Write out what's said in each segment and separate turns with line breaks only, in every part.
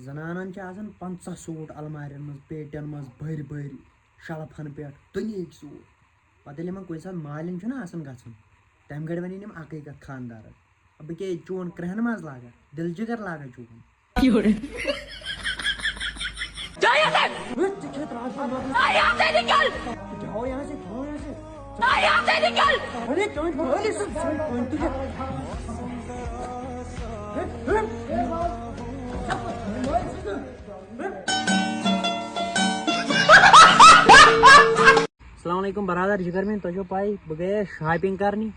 زنانن چھِ آسان 50 سوٗٹ المارٮ۪ن منٛز پیٹٮ۪ن منٛز بٔرۍ بٔرۍ شلفن پٮ۪ٹھ دُنہِکۍ سوٗٹ پتہٕ ییٚلہِ یِمن کُنہِ ساتہٕ مالِن چھُنہ آسان گژھُن تمہِ گرِ ونن یِم اکٕے کتھ خانٛدارس بہٕ کیٛاہ چون کرٛہن منٛز لاگا دِل جگر لاگا چون السلام علیکم برادر جگر مین تۄہہِ چھو پاے بہٕ گٔیس شاپنگ کرنہِ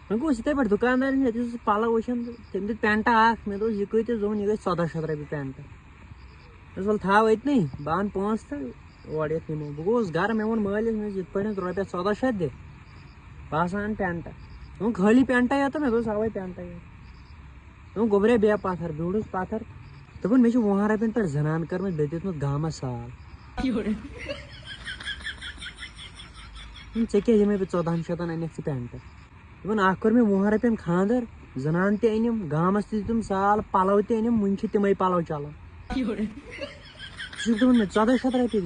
وۄنۍ گوٚوُس یِتھے پٲٹھۍ دُکاندارس نِش ییٚتہِ اوسُس پلو وٕچھان تہٕ تٔمۍ دِتۍ پینٹا اکھ مےٚ دوٚپُس یہِ کۭتِس دوٚپُن یہِ گژھِ 1400 رۄپیہِ پینٹ دوٚپُس وَلہٕ تھاو أتنٕے بہٕ اَنہٕ پونٛسہٕ تہٕ اورٕ یِتھ نِمو بہٕ گوٚوُس گرٕ مےٚ ووٚن مٲلِس مےٚ یِتھ پٲٹھۍ رۄپیس 1400 دِ بہٕ ہسا اَنہٕ پینٹا دوٚپُن خٲلی پینٹا یوت مےٚ دوٚپُس اَوے پینٹا یوت دوٚپُن گوٚبرے بیٚہہ پتھر بیوٗٹھُس پتھر دوٚپُن مےٚ چھِ 20 رۄپین پٮ۪ٹھ زنان کٔرمٕژ بیٚیہِ دیُتمُت گامس سال ژےٚ کیٛاہ یِمے بہٕ 1400 انکھ ژٕ پینٹ دوٚپُن اکھ کوٚر مےٚ 20 رۄپین خانٛدر زنان تہِ أنِم گامس تہِ دِتُم سال پلو تہِ أنِم وُنہِ چھِ تِمے پلو چلان ژٕ چھُکھ دپان مےٚ 1400 رۄپیہِ دِ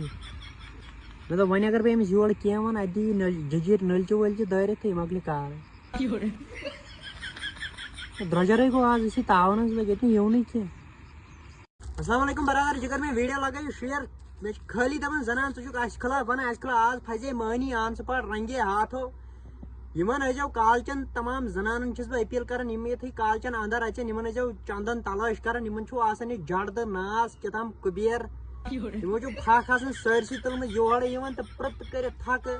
مےٚ دوٚپ وۄنۍ اگر بہٕ أمِس یورٕ کینٛہہ ونہٕ اتہِ دِیہِ جٔجیٖر نٔلچہِ ؤلچہِ دٲرِتھ تہٕ یہِ مۄکلہِ کارٕے درٛۄجرے گوٚو آز أسی تاونس لٔگۍ ییٚتہِ نہٕ یِونٕے کینٛہہ السلام علیکم برادر جگر مےٚ ویٖڈیو لگٲیِو شیر مےٚ چھِ خٲلی دپان زنان ژٕ چھُکھ اَسہِ خٕلاف ونان اَسہِ خٕلاف آز پھسے مٔہنی آن سپاٹ رنگے ہاتھو یِمن ٲسۍزیو کالچن تمام زنانن چھُس بہٕ أپیٖل کران یِم یِتھٕے کالچن انٛدر اژن یِمن ٲسۍزیو چندن تلاش کران یِمن چھُو آسان یہِ جڈ تہٕ ناس کیٛاہتام کُبیر یِمو چھُ پھکھ آسان سٲرسٕے تُلمُت یورٕ یِوان تہٕ پرٛت کٔرِتھ تھکہٕ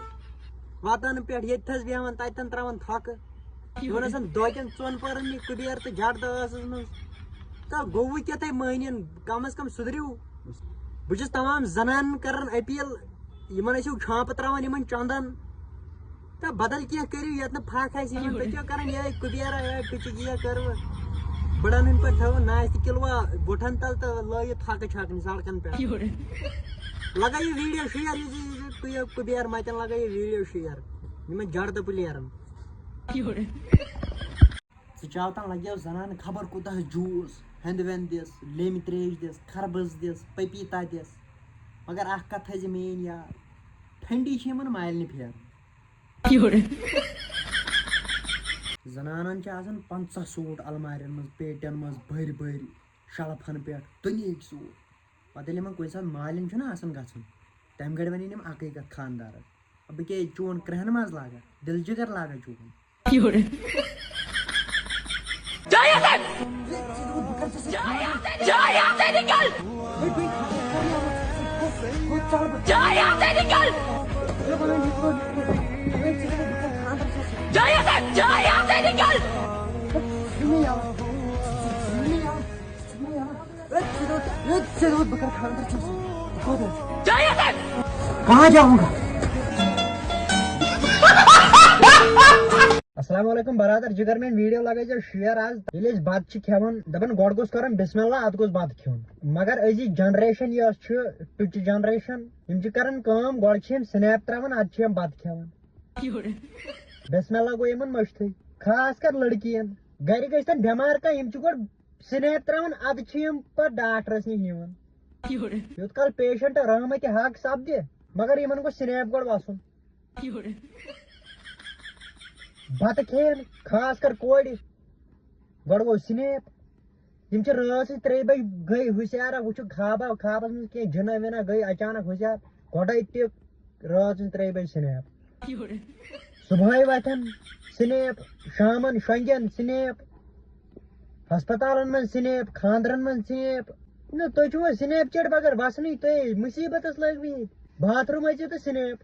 وتن پٮ۪ٹھ ییٚتہِ تھس بیٚہوان تتٮ۪ن تراوان تھکہٕ یِمن آسان دوکٮ۪ن ژۄن پٔہرن یہِ کُبیر تہٕ جڈ تہٕ ٲسس منٛز تہٕ گوٚوٕ کیٛاہ تۄہہِ مٔہنِین کم از کم سُدھرِو بہٕ چھُس تمام زنانن کران أپیٖل یِمن ٲسِو چھانٛپہٕ تراوان یِمن چندن تہٕ بدل کینٛہہ کٔرِو یتھ نہٕ پھکھ آسہِ یِمن تُہۍ کیٛاہ کران یِہے کُبیرا یِہے ٹُچگِیا کٔروٕ بڑن ہٕنٛدۍ پٲٹھۍ تھٲوٕ ناشتہٕ کِلوا بُٹھن تل تہٕ لٲیِو تھکہٕ چھکنہِ سڑکن پٮ۪ٹھ لگٲیِو ویٖڈیو شیر یہِ تُہۍ کُبیر متٮ۪ن لگٲیِو ویٖڈیو شیر یِمن جڈ تہٕ پٕلیرن ژٕ چاوتن لگیو زنان خبر کوٗتاہ جوٗس ہٮ۪نٛدٕ وٮ۪نٛد دِس لیٚمبۍ تریش دِس خربٕز دِس پپیٖتا دِس مگر اکھ کتھ تھٲیزِ میٲنۍ یاد ٹھنڈی چھِ یِمن مالنہِ پھیران زنانن چھِ آسان 50 سوٗٹ المارٮ۪ن منٛز پیٹٮ۪ن منٛز بٔرۍ بٔرۍ شلفن پٮ۪ٹھ دُنہِکۍ سوٗٹ پتہٕ ییٚلہِ یِمن کُنہِ ساتہٕ مالِن چھُنہ آسان گژھُن تمہِ گرِ ونن یِم اکٕے کتھ خانٛدارس بہٕ کیٛاہ چون کرٛہن منٛز لاگا دِل جگر لاگا چون کہاں جاؤں گا السلام علیکم برادر جگر مین ویٖڈیو لگٲیزیو شیر آز ییٚلہِ أسۍ بتہٕ چھِ کھٮ۪وان دپان گۄڈٕ گوٚژھ کرُن بسم اللہ ادٕ گوٚژھ بتہٕ کھیوٚن مگر أزِچ جنریشن یۄس چھِ ٹُچہِ جنریشن یِم چھِ کران کٲم گۄڈٕ چھِ یِم سنیپ تراوان ادٕ چھِ یِم بتہٕ کھٮ۪وان بسم اللہ گوٚو یِمن مٔشتھٕے خاص کر لڑکِین گرِ گژھتن بٮ۪مار کانٛہہ یِم چھِ گۄڈٕ سنیپ تراوان ادٕ چھِ یِم پتہٕ ڈاکٹرس نِش نِوان یوٗت کال پیشنٹ رحمتِ حق سپدِ مگر یِمن گوٚژھ سنیپ گۄڈٕ وسُن بتہٕ کھٮ۪ن خاص کر کورِ گۄڈٕ گوٚو سنیپ یِم چھِ رٲژ 3 بجہِ گٔے ہوشیارا وٕچھُکھ خابس منٛز کینٛہہ جِنا وِنا گٔے اچانک ہوشیار گۄڈے تہِ رٲژ 3 بجہِ سنیپ صبحٲے وتھن سنیپ شامن شۄنٛگن سنیپ ہسپتالن منٛز سنیپ خانٛدرن منٛز سنیپ نہ تُہۍ چھِوا سنیپ چیٹ بغٲر وسنٕے تُہۍ مُصیبتس لٲگوٕ باتھ روٗم أژِو تہٕ سنیپ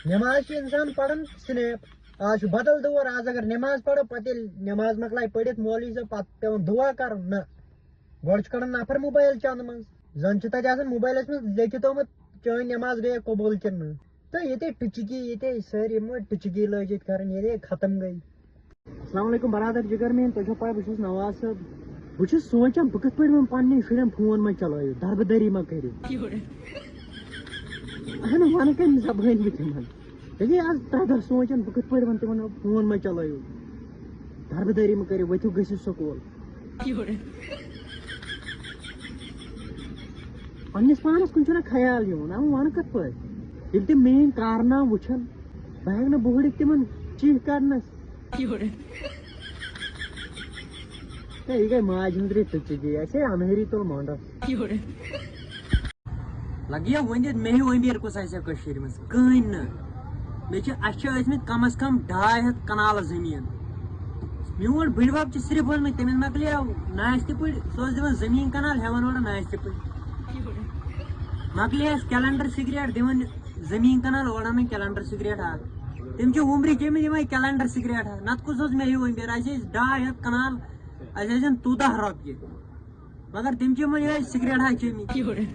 نٮ۪ماز چھُ انسان پران سنیپ آز چھُ بدل دور آز اگر نٮ۪ماز پرو پتہٕ ییٚلہِ نٮ۪ماز مۄکلایہِ پٔرِتھ مولوی صٲب پتہٕ پیٚوان دُعا کرُن نہ گۄڈٕ چھُ کڑان نفر موبایل چندٕ منٛز زن چھُ تتہِ آسان موبایلس منٛز لیکھِتھ تھومُت چٲنۍ نٮ۪ماز گٔیے قبوٗل کِنہٕ نہٕ تہٕ ییٚتے ٹُچگی ییٚتے سٲری یِمو ٹُچگی لٲجِتھ کرٕنۍ ییٚتے ختم گٔے السلام علیکم برادر جگر مین تۄہہِ چھو پاے بہٕ چھُس نواز صٲب بہٕ چھُس سونٛچان بہٕ کِتھ پٲٹھۍ وَنہٕ پننٮ۪ن شُرٮ۪ن فون مہ چلٲیِو دربٕدٔری مہ کٔرِو اہن وَنہٕ کَمہِ زبٲنۍ بہٕ تِمن دٔپے آز 3 دۄہ سونٛچان بہٕ کِتھ پٲٹھۍ وَنہٕ تِمن فون مہ چلٲیِو دربٕدٔری مہ کٔرِو ؤتھِو گٔژھِو سکوٗل پنس پانس کن چھُنہ خیال یِوان اَوٕ وَنہٕ کِتھ پٲٹھۍ ییٚلہِ تِم میٲنۍ کارنام وٕچھن بہٕ ہٮ۪کہٕ نہٕ بہٕ تِمن چیٖہ کڑنس یہِ گٔے ماجہِ ہٕنٛز رِتھ ژٕ اَسے انہٲری تُل مۄنڈس لگیا ؤنِتھ مےٚ ہیوٗ أمیٖر کُس آسہِ ہا کٔشیٖرِ منٛز کٕہٕنۍ نہٕ مےٚ چھِ اَسہِ چھِ ٲسۍمٕتۍ کم از کم 200 کنالہٕ زٔمیٖن میون بٕڈبب چھِ صرف اوٚنمُت تٔمِس مۄکلیو ناشتہِ پٲٹھۍ سُہ اوس دِوان زٔمیٖن کنال ہٮ۪وان اورٕ ناشتہِ پٲٹھۍ مۄکلے اَسہِ کیلنڈر سِگریٹ دِوان زٔمیٖن کنال اورٕ اَنان کیلنڈر سِگریٹ اکھ تِم چھِ وُمرِ چیٚمٕتۍ یِمے کیلنڈر سِگریٹ نتہٕ کُس اوس مےٚ ہیوٗ أمیٖر اَسہِ ٲسۍ 200 کنال اَسہِ ٲسِن 13 رۄپیہِ مگر تِم چھِ یِمن یِہوے سِگریٹا چیٚمٕتۍ